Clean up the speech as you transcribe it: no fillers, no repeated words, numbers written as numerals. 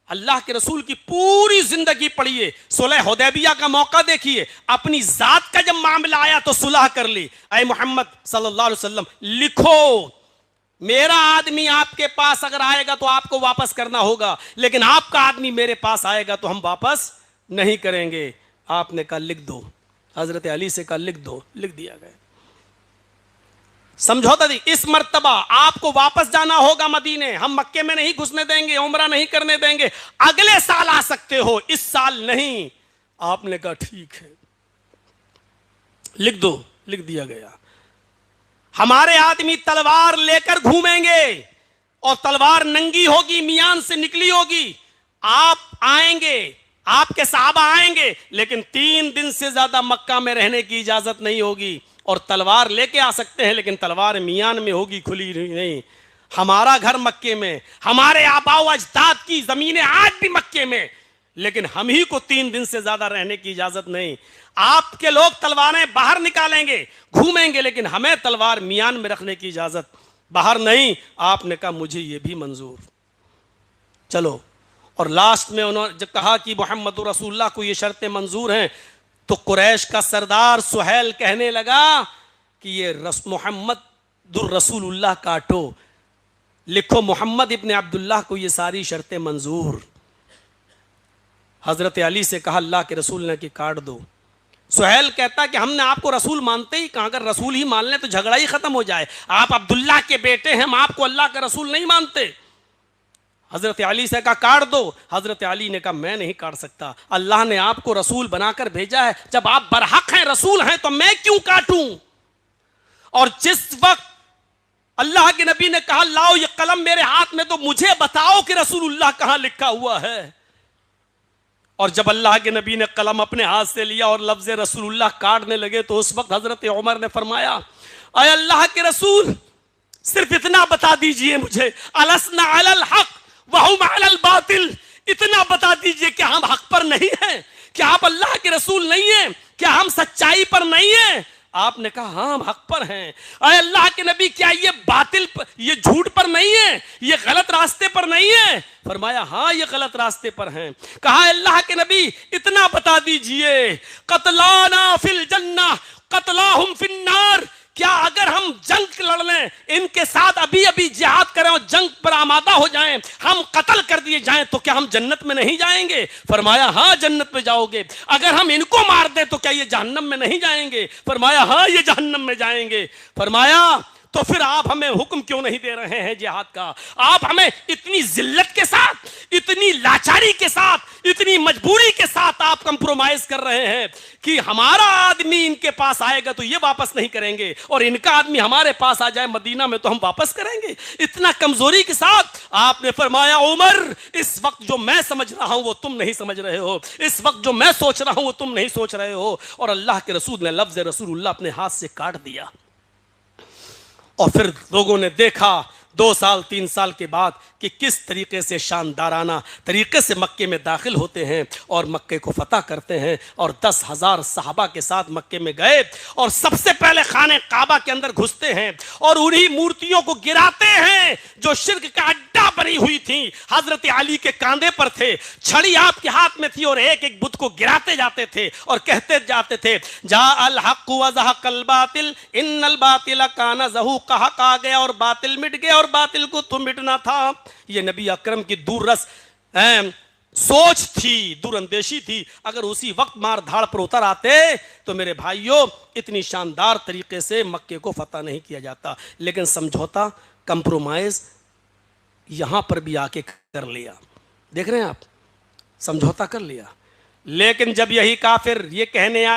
अल्लाह के रसूल की पूरी जिंदगी पढ़िए, सुलह हुदैबिया का मौका देखिए, अपनी जात का जब मामला आया तो सुलह कर ली। ऐ मोहम्मद सल्लल्लाहु अलैहि वसल्लम लिखो, मेरा आदमी आपके पास अगर आएगा तो आपको वापस करना होगा, लेकिन आपका आदमी मेरे पास आएगा तो हम वापस नहीं करेंगे। आपने कहा लिख दो, हजरत अली से कहा लिख दो, लिख दिया गया। समझौता दी, इस मर्तबा आपको वापस जाना होगा मदीने, हम मक्के में नहीं घुसने देंगे, उम्रा नहीं करने देंगे, अगले साल आ सकते हो, इस साल नहीं। आपने कहा ठीक है, लिख दो, लिख दिया गया। हमारे आदमी तलवार लेकर घूमेंगे और तलवार नंगी होगी, मियान से निकली होगी। आप आएंगे, आपके साहबा आएंगे, लेकिन 3 दिन से ज्यादा मक्का में रहने की इजाजत नहीं होगी। और तलवार लेके आ सकते हैं, लेकिन तलवार मियान में होगी, खुली नहीं। हमारा घर मक्के में, हमारे आबाओ अजदाद की जमीनें आज भी मक्के में, लेकिन हम ही को 3 दिन से ज्यादा रहने की इजाजत नहीं। आपके लोग तलवारें बाहर निकालेंगे, घूमेंगे, लेकिन हमें तलवार मियान में रखने की इजाजत बाहर नहीं। आपने कहा मुझे यह भी मंजूर, चलो। और लास्ट में उन्होंने जब कहा कि मोहम्मद रसूलुल्लाह को ये शर्तें मंजूर हैं, तो कुरैश का सरदार सुहैल कहने लगा कि ये मोहम्मद रसूलुल्लाह काटो, लिखो मोहम्मद इब्ने अब्दुल्लाह को ये सारी शर्तें मंजूर। हजरत अली से कहा अल्लाह के रसूल ने कि काट दो। सुहैल कहता कि हमने आपको रसूल मानते ही कहा, अगर रसूल ही मान लें तो झगड़ा ही खत्म हो जाए। आप अब्दुल्लाह के बेटे हैं, हम आपको अल्लाह का रसूल नहीं मानते। हजरत अली से कहा काट दो। हजरत अली ने कहा मैं नहीं काट सकता, अल्लाह ने आपको रसूल बनाकर भेजा है, जब आप बरहक हैं, रसूल हैं, तो मैं क्यों काटूं। और जिस वक्त अल्लाह के नबी ने कहा लाओ ये कलम मेरे हाथ में, तो मुझे बताओ कि रसूलुल्लाह कहां लिखा हुआ है। और जब अल्लाह के नबी ने कलम अपने हाथ से लिया और लफ्ज रसूलुल्लाह काटने लगे, तो उस वक्त हजरत उमर ने फरमाया अय अल्लाह के रसूल, सिर्फ इतना बता दीजिए मुझे, अलसना अलल हक वहुम अलल बातिल, इतना बता दीजिए कि हम हक पर नहीं हैं, क्या आप अल्लाह के रसूल नहीं हैं, क्या हम सच्चाई पर नहीं हैं। आपने कहा हाँ हम हक पर हैं। अरे अल्लाह के नबी क्या ये बातिल पर, ये झूठ पर नहीं है, ये गलत रास्ते पर नहीं है। फरमाया हाँ ये गलत रास्ते पर हैं। कहा अल्लाह के नबी इतना बता दीजिए, कतलाना फिल जन्ना कतलाहुम फिन्नार, क्या अगर हम जंग लड़ लें, इनके साथ अभी अभी जिहाद करें और जंग पर आमादा हो जाएं, हम कत्ल कर दिए जाएं, तो क्या हम जन्नत में नहीं जाएंगे। फरमाया हाँ जन्नत में जाओगे। अगर हम इनको मार दें तो क्या ये जहन्नम में नहीं जाएंगे। फरमाया हाँ ये जहन्नम में जाएंगे। फरमाया तो फिर आप हमें हुक्म क्यों नहीं दे रहे हैं जिहाद का। आप हमें इतनी जिल्लत के साथ, इतनी लाचारी के साथ, इतनी मजबूरी के साथ आप कंप्रोमाइज कर रहे हैं कि हमारा आदमी इनके पास आएगा तो ये वापस नहीं करेंगे, और इनका आदमी हमारे पास आ जाए मदीना में तो हम वापस करेंगे। इतना कमजोरी के साथ आपने फरमाया उमर इस वक्त जो मैं समझ रहा हूं वो तुम नहीं समझ रहे हो, इस वक्त जो मैं सोच रहा हूं वो तुम नहीं सोच रहे हो। और अल्लाह के रसूल ने लफ्ज रसूलुल्लाह अपने हाथ से काट दिया। और फिर लोगों ने देखा 2 साल 3 साल के बाद कि किस तरीके से शानदाराना तरीके से मक्के में दाखिल होते हैं और मक्के को फतह करते हैं। और 10,000 सहाबा के साथ मक्के में गए और सबसे पहले खाने काबा के अंदर घुसते हैं और उन्हीं मूर्तियों को गिराते हैं जो शिर्क का अड्डा बनी हुई थी। हजरत अली के कांधे पर थे, छड़ी आपके हाथ में थी, और एक एक बुत को गिराते जाते थे और कहते जाते थे जा अल हक व ज़हक़ल बातिल इन्नल बातिल काना ज़हूक़ा, हक आ गया और बातिल मिट गया और बातिल को तो मिटना था। ये नबी अकरम की दूररस सोच थी, दूरअंदेशी थी। अगर उसी वक्त मार धाड़ पर उतर आते तो मेरे भाइयों इतनी शानदार तरीके से मक्के को फतह नहीं किया जाता। लेकिन समझौता, कंप्रोमाइज यहां पर भी आके कर लिया। देख रहे हैं आप, समझौता कर लिया। लेकिन जब यही काफिर ये कहने आए